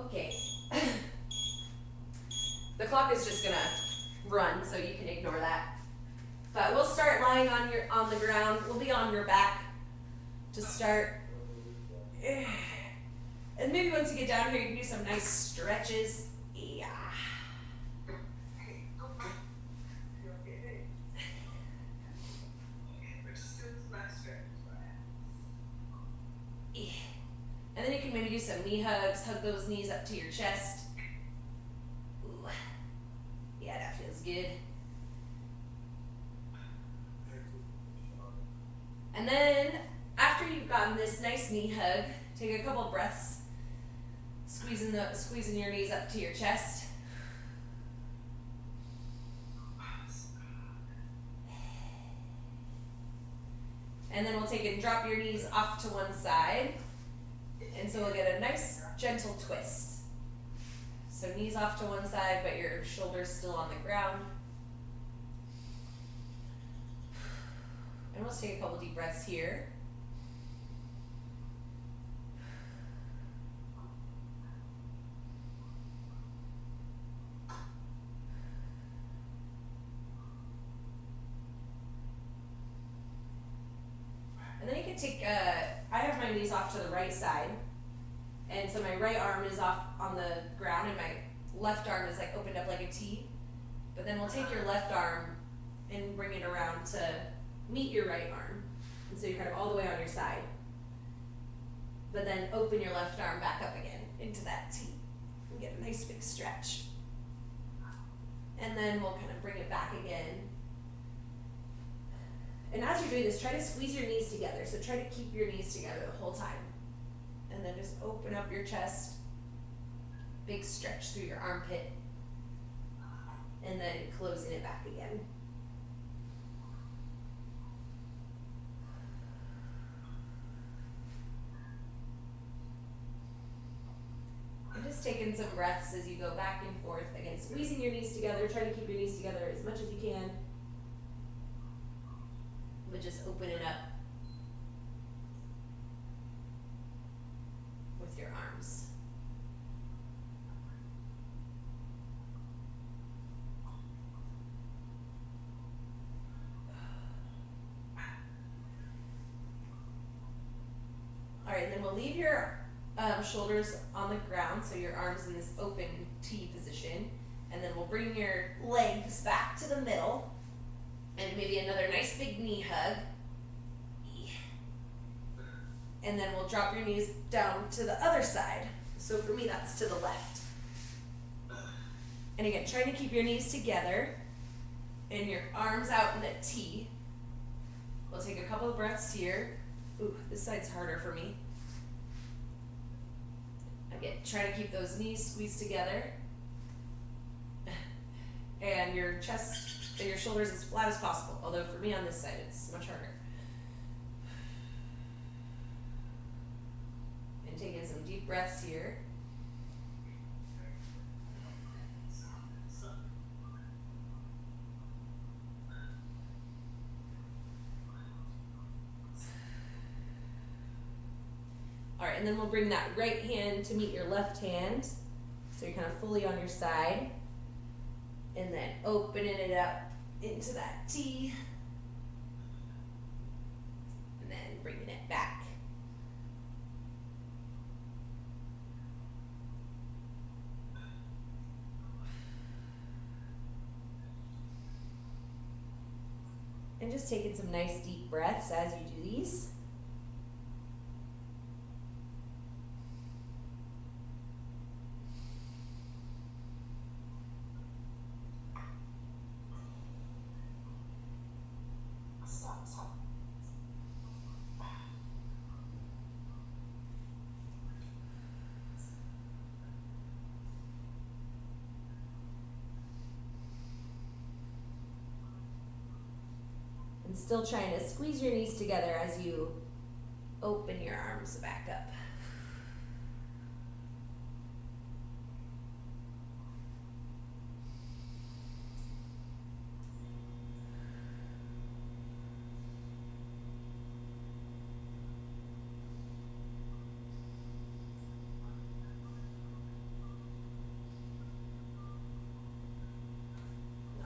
Okay. The clock is just gonna run, so you can ignore that. But we'll start lying on the ground. We'll be on your back to start. And maybe once you get down here, you can do some nice stretches. Yeah. And then you can maybe do some knee hugs. Hug those knees up to your chest. Ooh. Yeah, that feels good. And then after you've gotten this nice knee hug, take a couple breaths, squeezing your knees up to your chest. And then we'll take and drop your knees off to one side. And so we'll get a nice gentle twist. So knees off to one side, but your shoulders still on the ground. And we'll just take a couple deep breaths here. And then you can take, I have my knees off to the right side. And so my right arm is off on the ground and my left arm is like opened up like a T. But then we'll take your left arm and bring it around to meet your right arm. And so you're kind of all the way on your side. But then open your left arm back up again into that T. And get a nice big stretch. And then we'll kind of bring it back again. And as you're doing this, try to squeeze your knees together. So try to keep your knees together the whole time. And then just open up your chest. Big stretch through your armpit. And then closing it back again. And just taking some breaths as you go back and forth. Again, squeezing your knees together. Try to keep your knees together as much as you can. But just open it up with your arms. All right, and then we'll leave your shoulders on the ground, so your arms in this open T position, and then we'll bring your legs back to the middle. And maybe another nice big knee hug. And then we'll drop your knees down to the other side. So for me, that's to the left. And again, try to keep your knees together and your arms out in a T. We'll take a couple of breaths here. Ooh, this side's harder for me. Again, try to keep those knees squeezed together. And your chest and your shoulders as flat as possible. Although for me on this side, it's much harder. And taking some deep breaths here. All right, and then we'll bring that right hand to meet your left hand. So you're kind of fully on your side. And then opening it up into that T. And then bringing it back. And just taking some nice deep breaths as you do these. And still trying to squeeze your knees together as you open your arms back up.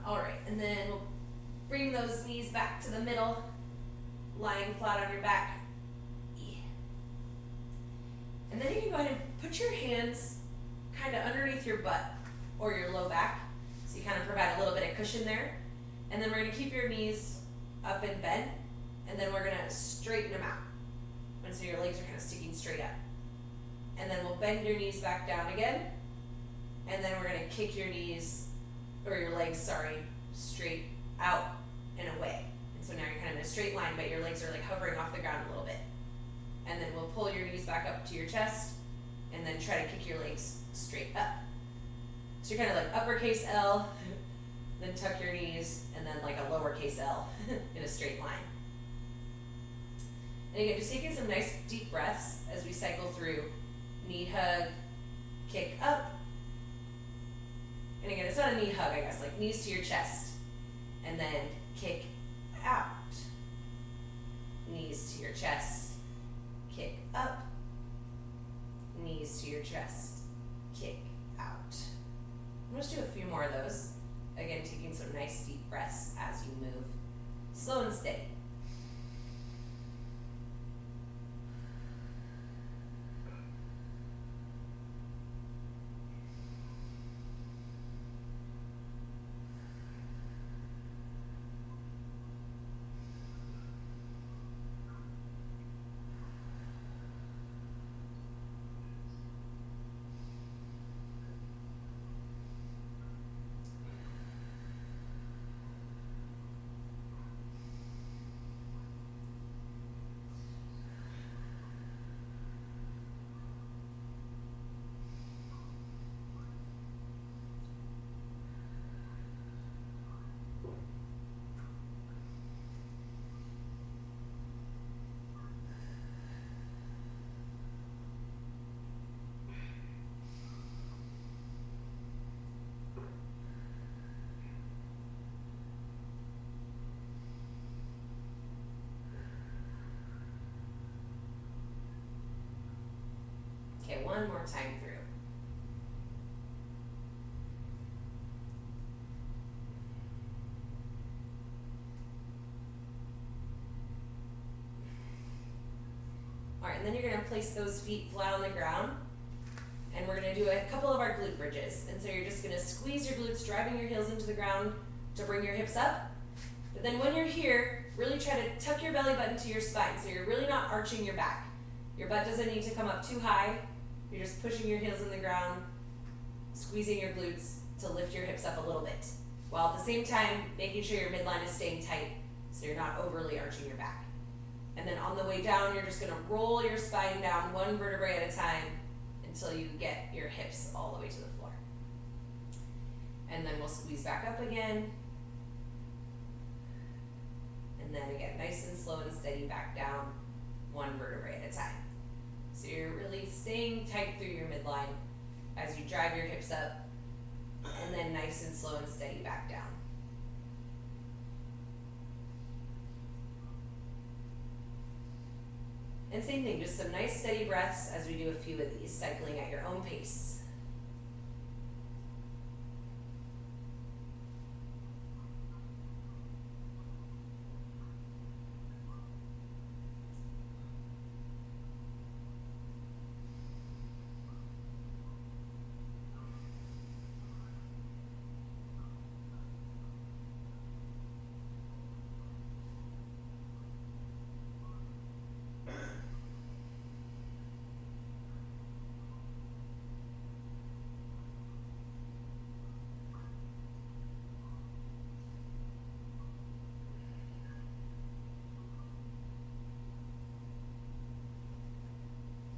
Alright, and then we'll bring those knees back to the middle, lying flat on your back. Yeah. And then you can go ahead and put your hands kind of underneath your butt or your low back, so you kind of provide a little bit of cushion there. And then we're going to keep your knees up and bent, and then we're going to straighten them out. And so your legs are kind of sticking straight up. And then we'll bend your knees back down again, and then we're going to kick your knees, or your legs, sorry, straight out and away. And so now you're kind of in a straight line, but your legs are like hovering off the ground a little bit. And then we'll pull your knees back up to your chest, and then try to kick your legs straight up. So you're kind of like uppercase L, then tuck your knees, and then like a lowercase L in a straight line. And again, just taking some nice deep breaths as we cycle through. Knee hug, kick up. And again, it's not a knee hug, I guess, like knees to your chest. And then kick out. Knees to your chest, kick up. Knees to your chest, kick out. I'm just do a few more of those. Again, taking some nice deep breaths as you move. Slow and steady. Okay, one more time through. Alright, and then you're going to place those feet flat on the ground, and we're going to do a couple of our glute bridges. And so you're just going to squeeze your glutes, driving your heels into the ground to bring your hips up. But then when you're here, really try to tuck your belly button to your spine, so you're really not arching your back. Your butt doesn't need to come up too high. You're just pushing your heels in the ground, squeezing your glutes to lift your hips up a little bit, while at the same time making sure your midline is staying tight so you're not overly arching your back. And then on the way down, you're just going to roll your spine down one vertebrae at a time until you get your hips all the way to the floor. And then we'll squeeze back up again. And then again, nice and slow and steady back down one vertebrae at a time. So you're really staying tight through your midline as you drive your hips up, and then nice and slow and steady back down. And same thing, just some nice steady breaths as we do a few of these, cycling at your own pace.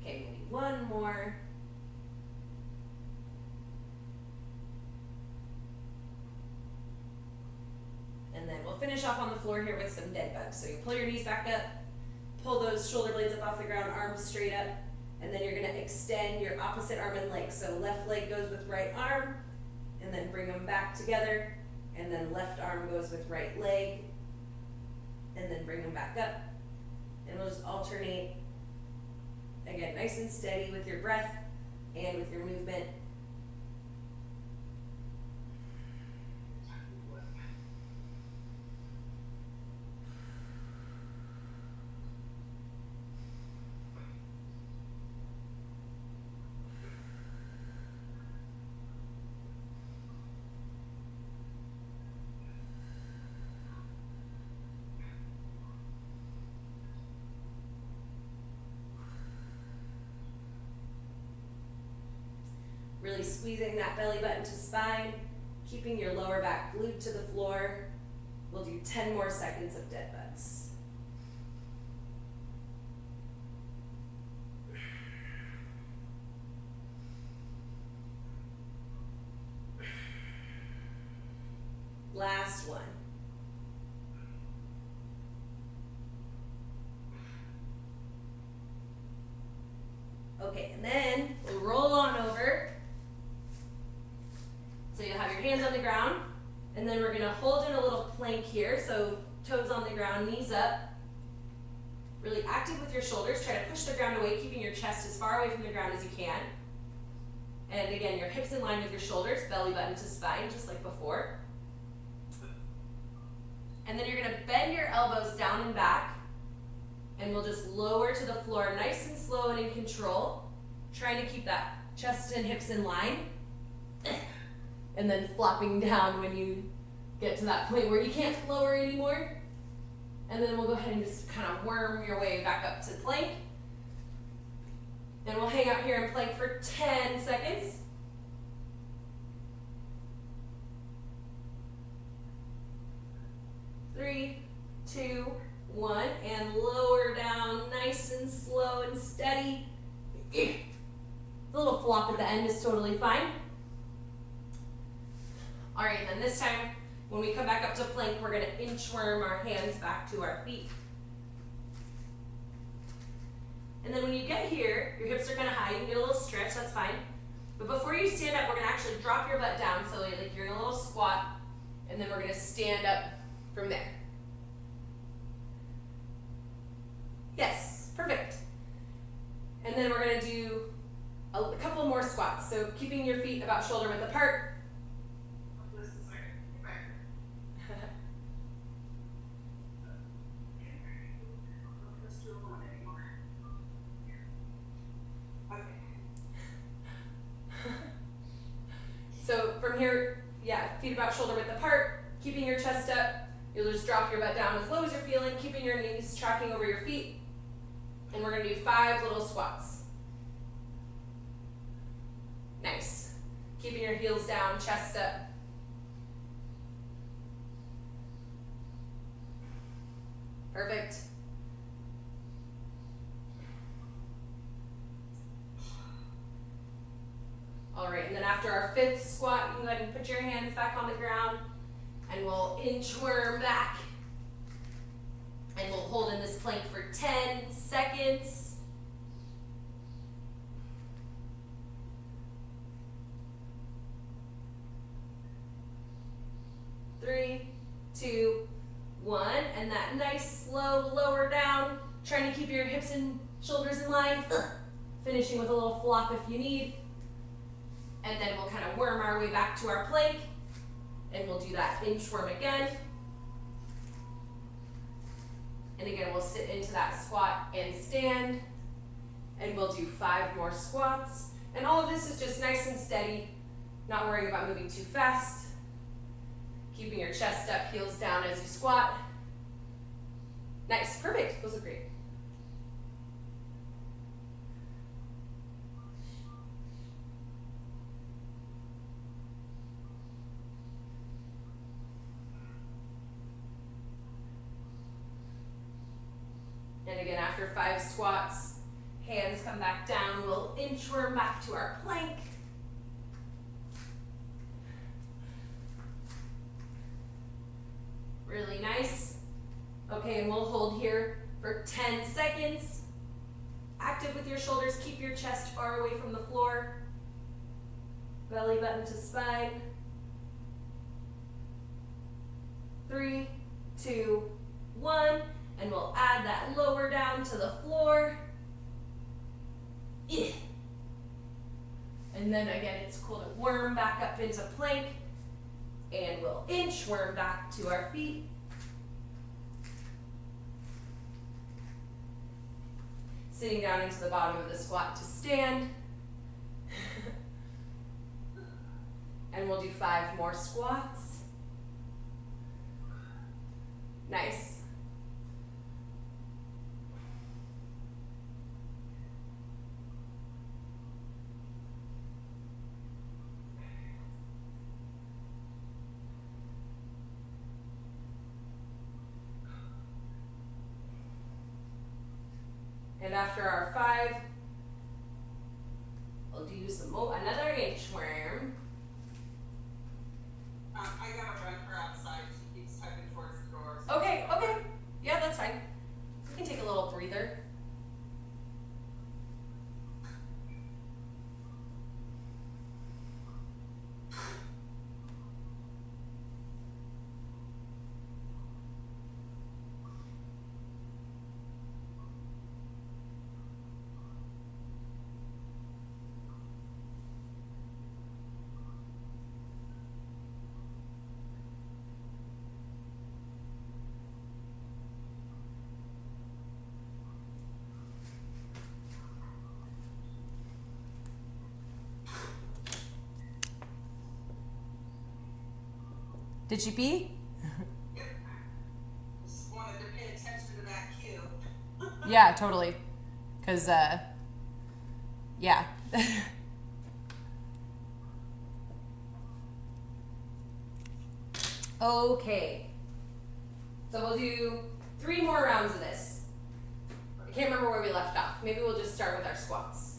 Okay, maybe one more. And then we'll finish off on the floor here with some dead bugs. So you pull your knees back up, pull those shoulder blades up off the ground, arms straight up, and then you're going to extend your opposite arm and leg. So left leg goes with right arm, and then bring them back together, and then left arm goes with right leg, and then bring them back up. And we'll just alternate. Again, nice and steady with your breath and with your movement. Really squeezing that belly button to spine, keeping your lower back glued to the floor. We'll do 10 more seconds of dead bugs. Last one. Okay, and then we'll roll on over. So you'll have your hands on the ground, and then we're gonna hold in a little plank here, so toes on the ground, knees up. Really active with your shoulders, try to push the ground away, keeping your chest as far away from the ground as you can. And again, your hips in line with your shoulders, belly button to spine, just like before. And then you're gonna bend your elbows down and back, and we'll just lower to the floor, nice and slow and in control, trying to keep that chest and hips in line, and then flopping down when you get to that point where you can't lower anymore. And then we'll go ahead and just kind of worm your way back up to plank. And we'll hang out here in plank for 10 seconds. Three, two, one, and lower down nice and slow and steady. The little flop at the end is totally fine. All right, then this time, when we come back up to plank, we're gonna inchworm our hands back to our feet. And then when you get here, your hips are kinda high, you can get a little stretch, that's fine. But before you stand up, we're gonna actually drop your butt down, so like you're in a little squat, and then we're gonna stand up from there. Yes, perfect. And then we're gonna do a couple more squats. So keeping your feet about shoulder width apart. So from here, yeah, feet about shoulder width apart, keeping your chest up. You'll just drop your butt down as low as you're feeling, keeping your knees tracking over your feet. And we're gonna do 5 little squats. Nice. Keeping your heels down, chest up. Perfect. All right, and then after our 5th squat, you can go ahead and put your hands back on the ground, and we'll inchworm back. And we'll hold in this plank for 10 seconds. Three, two, one, and that nice slow lower down, trying to keep your hips and shoulders in line, finishing with a little flop if you need. And then we'll kind of worm our way back to our plank, and we'll do that inchworm again. And again, we'll sit into that squat and stand, and we'll do 5 more squats. And all of this is just nice and steady, not worrying about moving too fast. Keeping your chest up, heels down as you squat. Nice, perfect, those look great. And again, after 5 squats, hands come back down. We'll inchworm back to our plank. Really nice. Okay, and we'll hold here for 10 seconds. Active with your shoulders, keep your chest far away from the floor. Belly button to spine. 3, 2, 1. And we'll add that lower down to the floor. Yeah. And then again, it's cool to worm back up into plank. And we'll inchworm back to our feet. Sitting down into the bottom of the squat to stand. And we'll do 5 more squats. Nice. after our 5, we'll do another inchworm. I gotta run her outside. She keeps tugging towards the door. So Okay. Yeah, that's fine. We can take a little breather. Did she pee? just wanted to pay attention to that cue. Yeah, totally. Cause yeah. Okay. So we'll do 3 more rounds of this. I can't remember where we left off. Maybe we'll just start with our squats.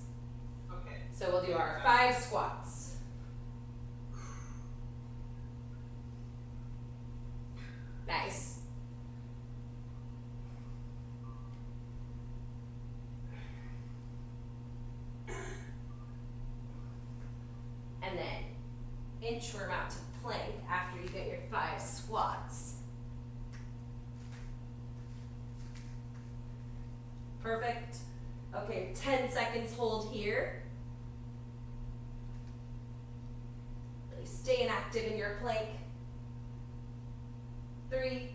Okay. So we'll do our 5 squats. Nice. And then inchworm out to plank after you get your 5 squats. Perfect. Okay, 10 seconds hold here. Really staying active in your plank. 3,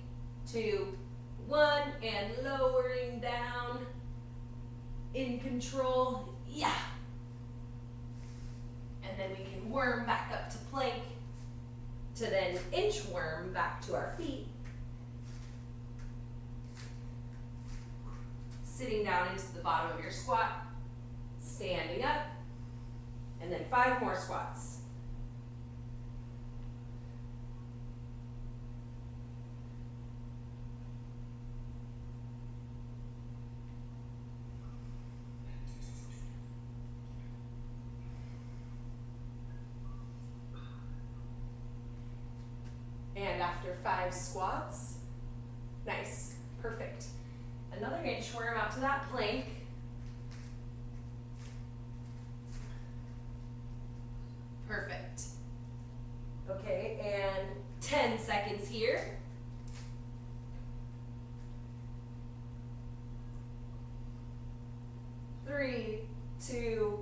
2, 1, and lowering down. In control. Yeah. And then we can worm back up to plank to then inchworm back to our feet. Sitting down into the bottom of your squat, standing up, and then 5 more squats. And after 5 squats, nice, perfect. Another inchworm out to that plank. Perfect. Okay, and 10 seconds here. Three, 2,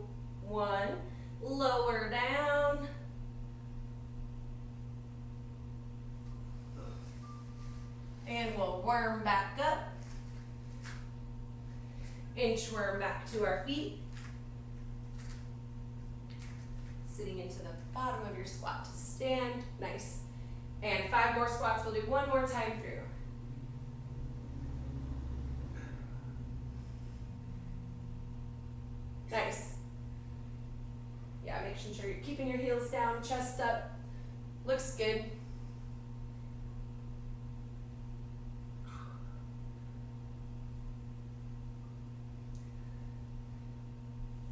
1. Lower down. And we'll worm back up. Inchworm back to our feet. Sitting into the bottom of your squat to stand. Nice. And 5 more squats. We'll do 1 more time through. Nice. Yeah, making sure you're keeping your heels down, chest up. Looks good.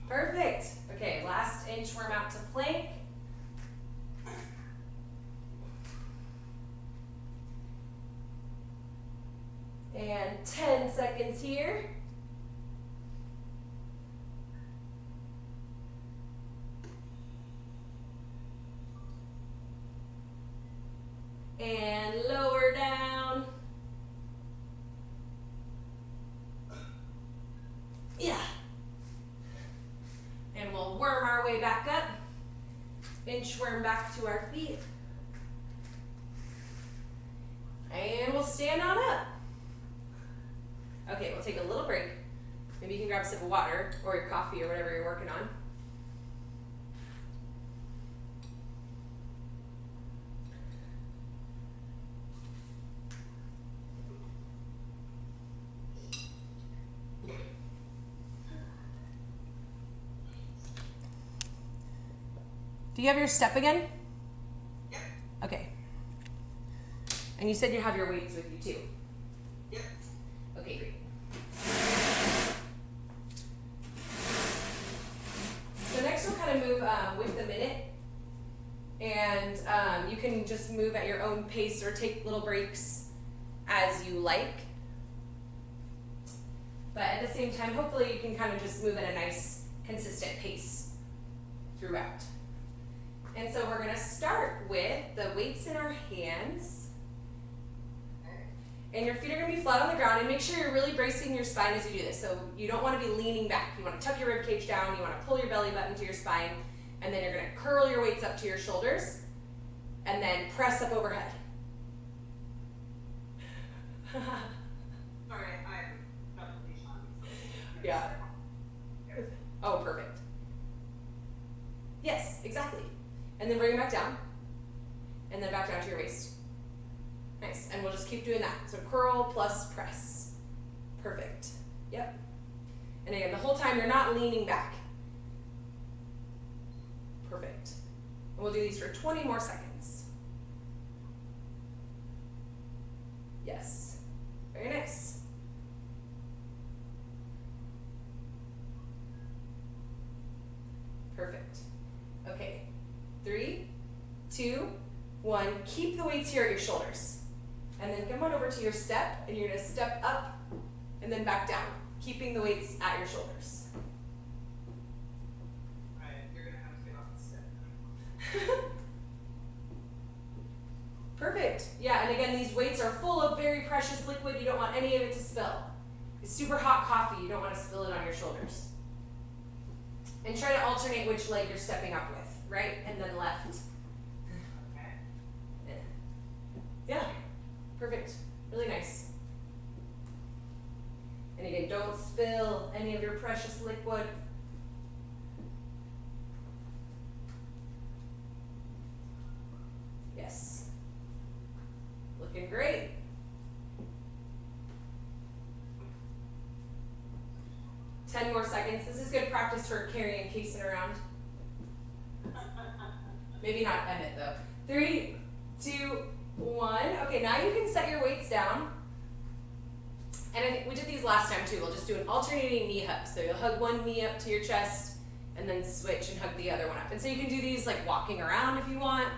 Perfect. Okay, last inchworm out to plank. And 10 seconds here. And lower down. Yeah. And we'll worm our way back up. Inchworm back to our feet. And we'll stand on up. Okay, we'll take a little break. Maybe you can grab a sip of water or your coffee or whatever you're working on. Do you have your step again? Yep. Okay. And you said you have your weights with you too? Yep. Okay, great. with the minute, and you can just move at your own pace or take little breaks as you like. But at the same time, hopefully you can kind of just move at a nice, consistent pace throughout. And so we're gonna start with the weights in our hands. And your feet are gonna be flat on the ground, and make sure you're really bracing your spine as you do this. So you don't wanna be leaning back. You wanna tuck your rib cage down, you wanna pull your belly button to your spine, and then you're gonna curl your weights up to your shoulders, and then press up overhead. Sorry, I'm not really sure. Yeah. Oh, perfect. Yes, exactly. And then bring it back down, and then back down to your waist. Nice, and we'll just keep doing that. So curl plus press. Perfect. Yep. And again, the whole time you're not leaning back. Perfect. And we'll do these for 20 more seconds. Yes. Very nice. Perfect. Okay. 3, 2, 1. Keep the weights here at your shoulders. And then come on over to your step, and you're gonna step up and then back down, keeping the weights at your shoulders. Alright, you're gonna have to get off the step. Perfect. Yeah, and again, these weights are full of very precious liquid. You don't want any of it to spill. It's super hot coffee. You don't want to spill it on your shoulders. And try to alternate which leg you're stepping up with, right? And then left. Okay. Yeah. Perfect. Really nice. And again, don't spill any of your precious liquid. Yes. Looking great. Ten more seconds. This is good practice for carrying Kason around. Maybe not Emmett though. 3, 2, 1. Okay, now you can set your weights down. And I think we did these last time too. We'll just do an alternating knee hug. So you'll hug one knee up to your chest and then switch and hug the other one up. And so you can do these like walking around if you want,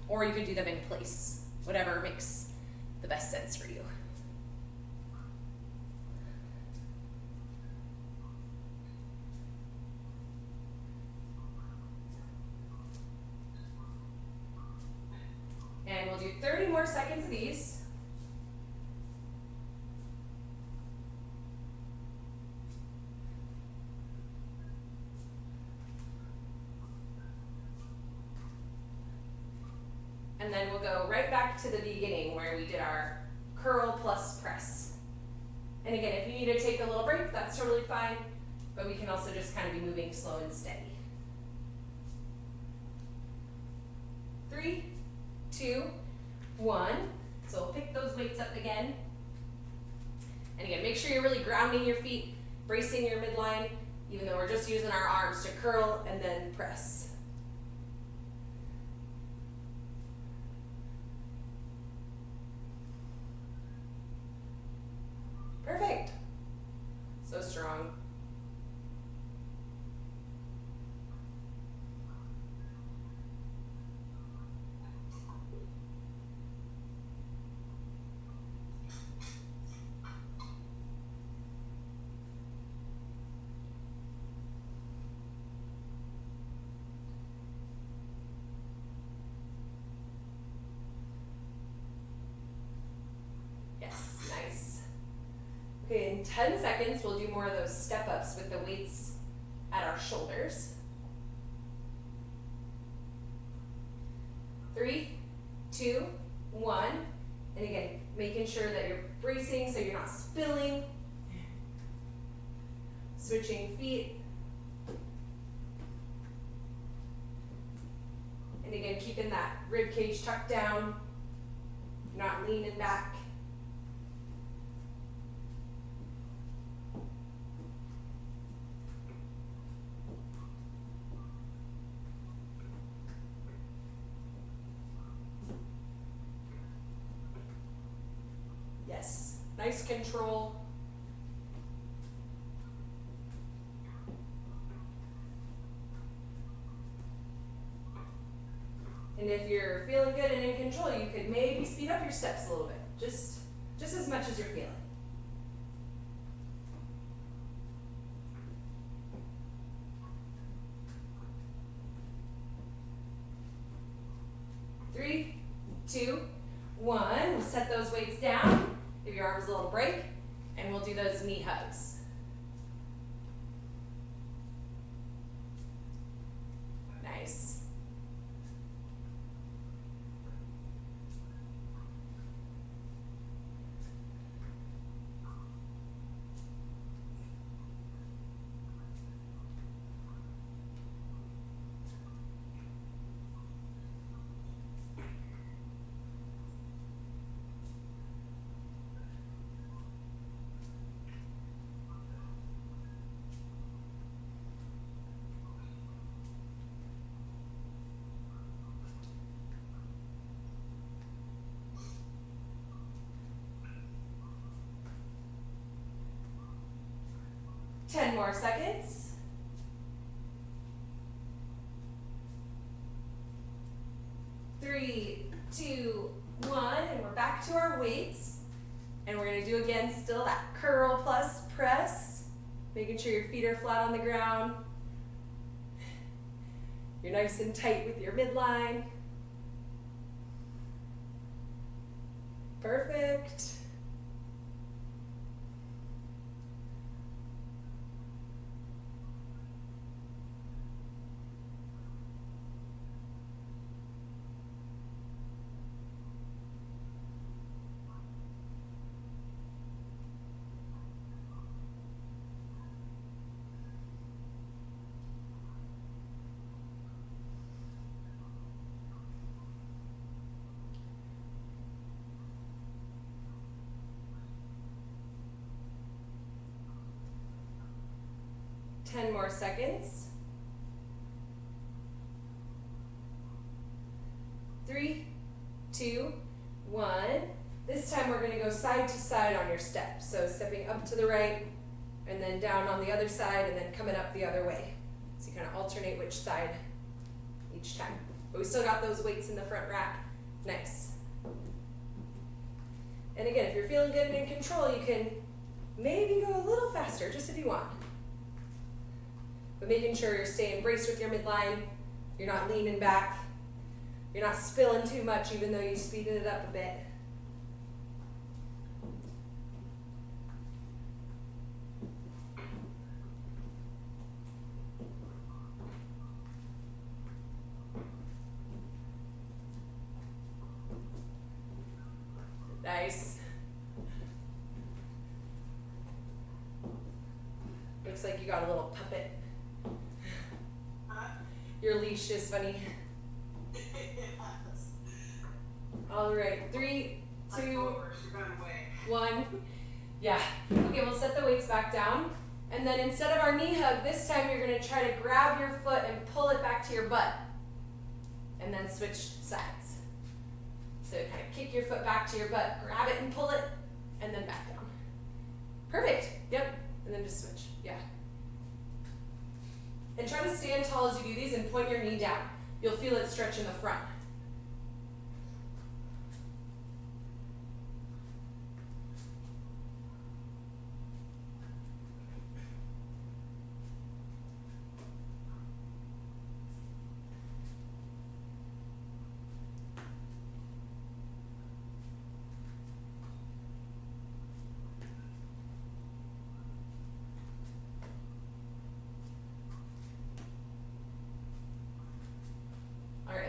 or you can do them in place. Whatever makes the best sense for you. And we'll do 30 more seconds of these. And then we'll go right back to the beginning where we did our curl plus press. And again, if you need to take a little break, that's totally fine, but we can also just kind of be moving slow and steady. 3, 2, 1. So we'll pick those weights up again. And again, make sure you're really grounding your feet, bracing your midline, even though we're just using our arms to curl and then press. Perfect. So strong. Yes, nice. Okay, in 10 seconds, we'll do more of those step ups with the weights at our shoulders. 3, 2, 1. And again, making sure that you're bracing so you're not spilling. Switching feet. And again, keeping that rib cage tucked down, not leaning back. Yes, nice control. And if you're feeling good and in control, you could maybe speed up your steps a little bit, just as much as you're feeling. Three, two, one. We'll set those weights down. Give your arms a little break, and we'll do those knee hugs. Nice. Ten more seconds. Three, two, one, and we're back to our weights. And we're gonna do again still that curl plus press, making sure your feet are flat on the ground. You're nice and tight with your midline. Perfect. Ten more seconds. Three, two, one. This time we're going to go side to side on your step. So stepping up to the right and then down on the other side and then coming up the other way. So you kind of alternate which side each time. But we still got those weights in the front rack. Nice. And again, if you're feeling good and in control, you can maybe go a little faster, just if you want. But making sure you're staying braced with your midline, you're not leaning back, you're not spilling too much even though you speeded it up a bit. Nice. Looks like you got a little puppet. Your leash is funny. Yes. All right, 3, 2, She ran away. 1. Yeah. Okay, we'll set the weights back down. And then instead of our knee hug, this time you're going to try to grab your foot and pull it back to your butt. And then switch sides. So kind of kick your foot back to your butt, grab it and pull it, and then back down. Perfect. Yep. And then just switch. Yeah. And try to stand tall as you do these and point your knee down. You'll feel it stretch in the front.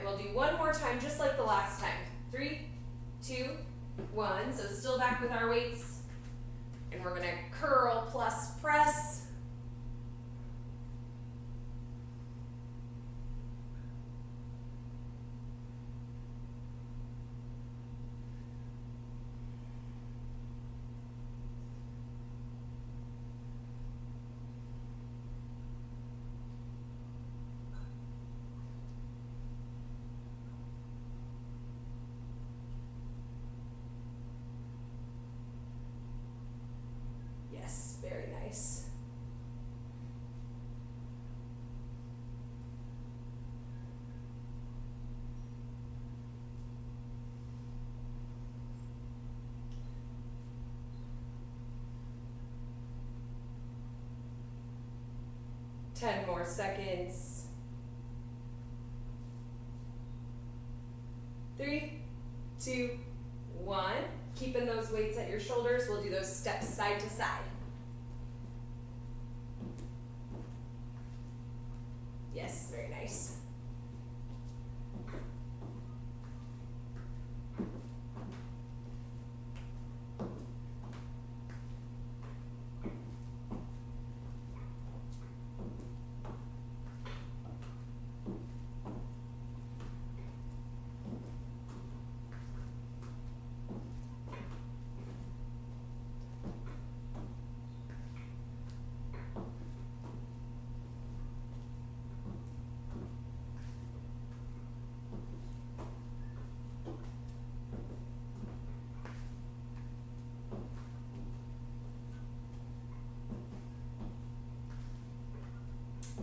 We'll do one more time, just like the last time. 3, 2, 1. So still back with our weights. And we're going to curl plus press. Yes, very nice. 10 more seconds. 3, 2, 1. Keeping those weights at your shoulders. We'll do those steps side to side. Yes, very nice.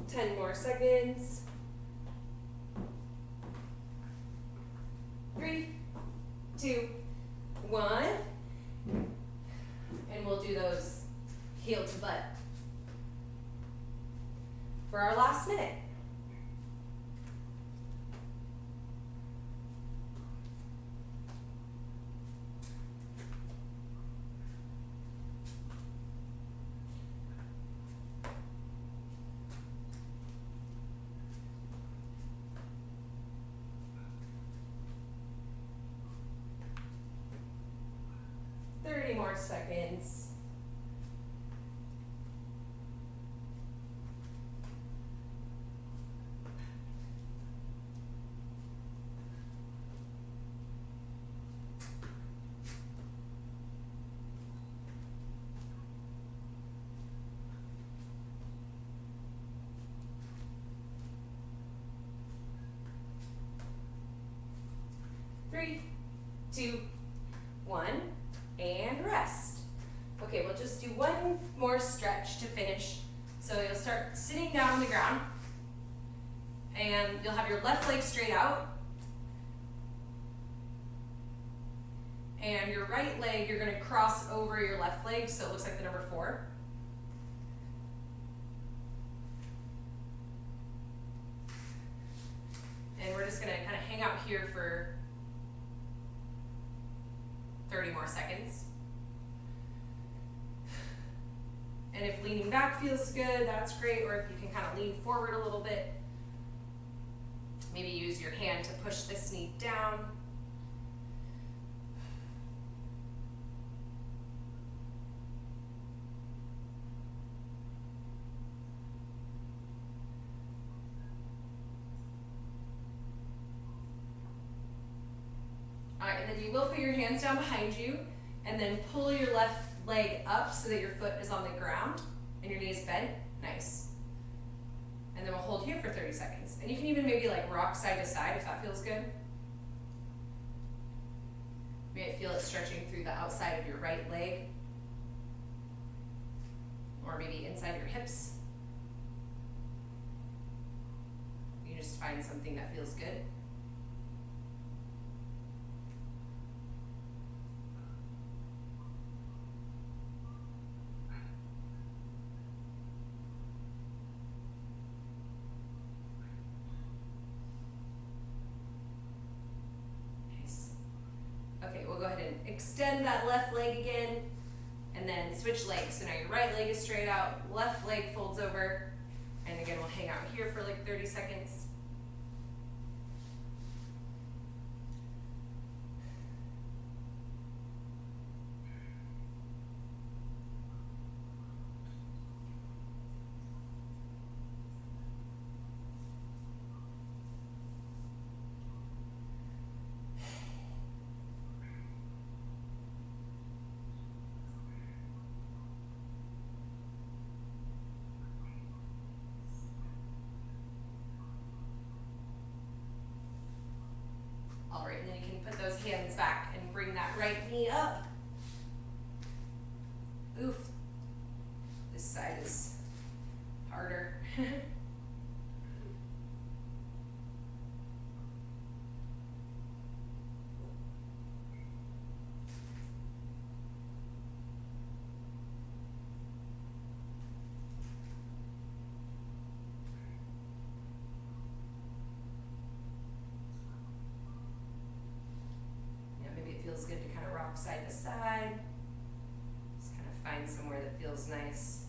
Ten more seconds. 3, 2, 1. And we'll do those heel to butt for our last minute. More seconds. Three, 2, 1, and rest. Okay, we'll just do one more stretch to finish. So you'll start sitting down on the ground, and you'll have your left leg straight out, and your right leg, you're gonna cross over your left leg, so it looks like the number 4. And we're just gonna kind of hang out here for 30 more seconds. And if leaning back feels good, that's great, or if you can kind of lean forward a little bit, maybe use your hand to push this knee down. All right, and then you will put your hands down behind you, and then pull your left leg up so that your foot is on the ground and your knee is bent. Nice. And then we'll hold here for 30 seconds. And you can even maybe like rock side to side if that feels good. You might feel it stretching through the outside of your right leg, or maybe inside your hips. You just find something that feels good. Okay, we'll go ahead and extend that left leg again, and then switch legs. So now your right leg is straight out, left leg folds over, and again we'll hang out here for like 30 seconds. All right, and then you can put those hands back and bring that right knee up. Oof, this side is harder. feels good to kind of rock side to side. Just kind of find somewhere that feels nice.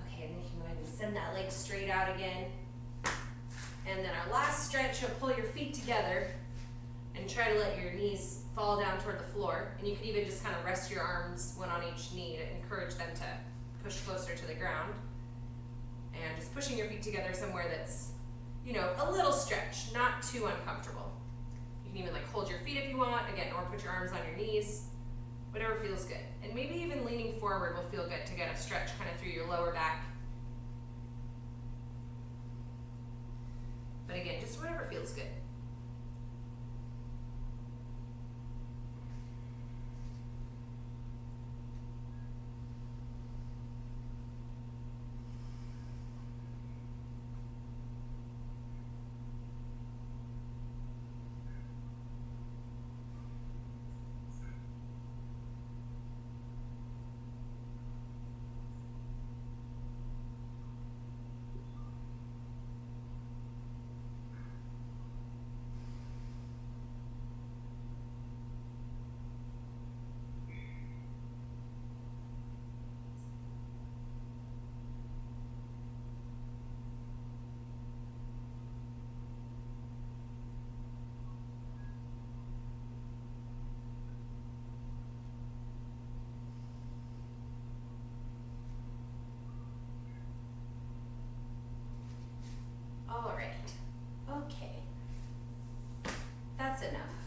Okay, and then you can go ahead and send that leg straight out again. And then our last stretch, you'll pull your feet together and try to let your knees fall down toward the floor. And you can even just kind of rest your arms one on each knee to encourage them to push closer to the ground. And just pushing your feet together somewhere that's, you know, a little stretch, not too uncomfortable. You can even like hold your feet if you want, again, or put your arms on your knees, whatever feels good. And maybe even leaning forward will feel good to get a stretch kind of through your lower back. But again, just whatever feels good. All right, okay, that's enough.